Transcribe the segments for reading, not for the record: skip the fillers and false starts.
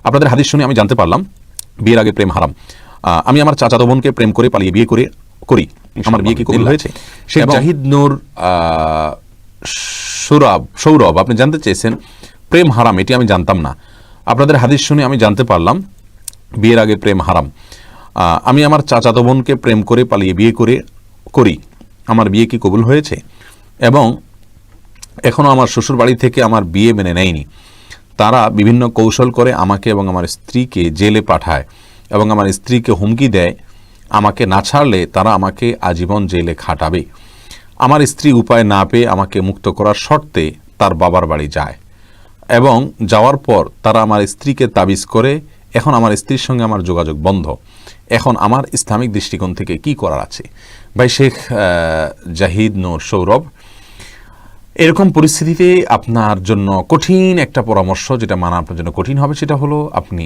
আপনাদের হাদিস শুনে আমি জানতে পারলাম বিয়ের আগে প্রেম হারাম। আমি আমার চাচাতো বোনকে প্রেম করে পালিয়ে বিয়ে করি, আমার বিয়ে কি কবুল হয়েছে? শেখ জাহিদ নূর সৌরভ আপনি জানতে চেয়েছেন প্রেম হারাম, এটি আমি জানতাম না। আপনাদের হাদিস শুনে আমি জানতে পারলাম বিয়ের আগে প্রেম হারাম। আমি আমার চাচাতো বোনকে প্রেম করে পালিয়ে বিয়ে করি, আমার বিয়ে কি কবুল হয়েছে? এবং এখনও আমার শ্বশুর বাড়ি থেকে আমার বিয়ে মেনে নেয়নি। তারা বিভিন্ন কৌশল করে আমাকে এবং আমার স্ত্রীকে জেলে পাঠায় এবং আমার স্ত্রীকে হুমকি দেয় আমাকে না ছাড়লে তারা আমাকে আজীবন জেলে খাটাবে। আমার স্ত্রী উপায় না পেয়ে আমাকে মুক্ত করার শর্তে তার বাবার বাড়ি যায় এবং যাওয়ার পর তারা আমার স্ত্রীকে তাবিজ করে। এখন আমার স্ত্রীর সঙ্গে আমার যোগাযোগ বন্ধ। এখন আমার ইসলামিক দৃষ্টিকোণ থেকে কি করার আছে? ভাই শেখ জাহিদ নূর সৌরভ, এরকম পরিস্থিতিতে আপনার জন্য কঠিন একটা পরামর্শ, যেটা মানা আপনার জন্য কঠিন হবে, সেটা হলো আপনি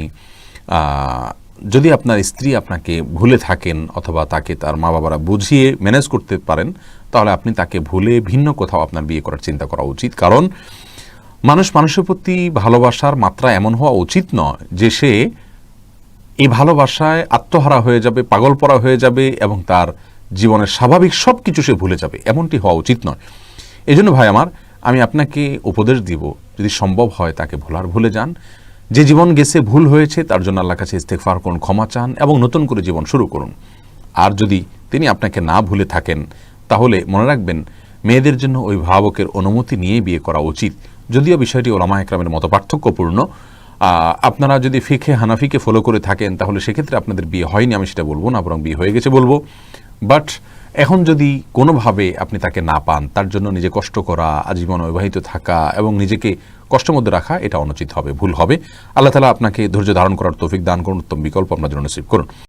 যদি আপনার স্ত্রী আপনাকে ভুলে থাকেন অথবা তাকে তার মা বাবারা বুঝিয়ে ম্যানেজ করতে পারেন, তাহলে আপনি তাকে ভুলে ভিন্ন কোথাও আপনার বিয়ে করার চিন্তা করা উচিত। কারণ মানুষের প্রতি ভালোবাসার মাত্রা এমন হওয়া উচিত নয় যে সে এই ভালোবাসায় আত্মহারা হয়ে যাবে, পাগলপরা হয়ে যাবে এবং তার জীবনের স্বাভাবিক সব কিছু সে ভুলে যাবে, এমনটি হওয়া উচিত নয়। এই জন্য ভাই আমার, আমি আপনাকে উপদেশ দিব, যদি সম্ভব হয় তাকে ভুলে যান। যে জীবন গেছে, ভুল হয়েছে, তার জন্য আল্লাহর কাছে ইস্তেগফার করুন, ক্ষমা চান এবং নতুন করে জীবন শুরু করুন। আর যদি তিনি আপনাকে না ভুলে থাকেন, তাহলে মনে রাখবেন মেয়েদের জন্য অভিভাবকের অনুমতি নিয়ে বিয়ে করা উচিত। যদিও বিষয়টি ওলামা একরামের মতো পার্থক্যপূর্ণ। আপনারা যদি ফিকহে হানাফিকে ফলো করে থাকেন, তাহলে সেক্ষেত্রে আপনাদের বিয়ে হয়নি আমি সেটা বলবো না, বরং বিয়ে হয়ে গেছে বলবো। বাট এখন যদি কোনোভাবে আপনি তাকে না পান, তার জন্য নিজে কষ্ট করা, আজীবন অবিবাহিত থাকা এবং নিজেকে কষ্টের মধ্যে রাখা, এটা অনুচিত হবে, ভুল হবে। আল্লাহ তাআলা আপনাকে ধৈর্য ধারণ করার তৌফিক দান করুন, উত্তম বিকল্প আপনার জন্য নসিব করুন।